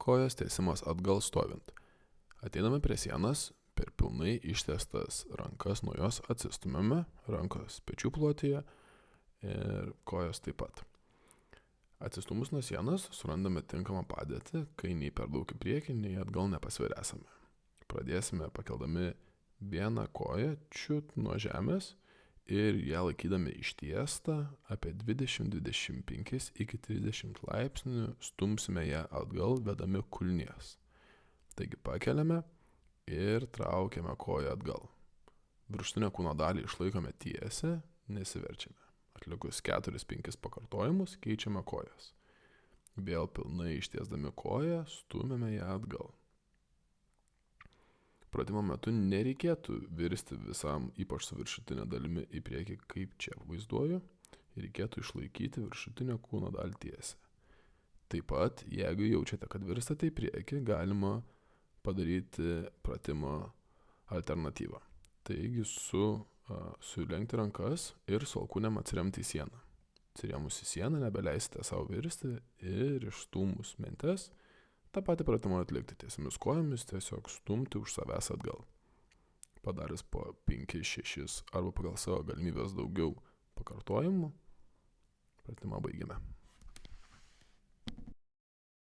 Kojos tiesimas atgal stovint. Ateiname prie sienos, per pilnai ištiestas rankas nuo jos atsistumiame, rankos pečių plotyje ir kojos taip pat. Atsistumus nuo sienos surandame tinkamą padėtį, kai nei per daug į priekį, nei atgal nepasvirėsame. Pradėsime pakeldami vieną koją čiut nuo žemės ir ją laikydami ištiestą apie 20-25 iki 30 laipsnių stumsime ją atgal vedami kulnies. Taigi pakeliame ir traukiame koją atgal. Viršutinę kūno dalį išlaikome tiesę, nesiverčiame. Atlikus 4-5 pakartojimus keičiame kojas. Vėl pilnai ištiesdami koją stumiame ją atgal. Pratimo metu nereikėtų virsti visam, ypač su viršutinė dalimi į priekį, kaip čia vaizduoju, ir reikėtų išlaikyti viršutinę kūno dalį tiesę. Taip pat, jeigu jaučiate, kad virstate į priekį, galima padaryti pratimo alternatyvą. Taigi sulenkti rankas ir su alkūnėm atsiremti į sieną. Atsirėmus į sieną nebeleisite savo virsti ir išstūmus mentes tą patį pratimą atlikti tiesiomis kojomis, tiesiog stumti už savęs atgal. Padaręs po 5-6 arba pagal savo galimybės daugiau pakartojimų, pratimą baigiame.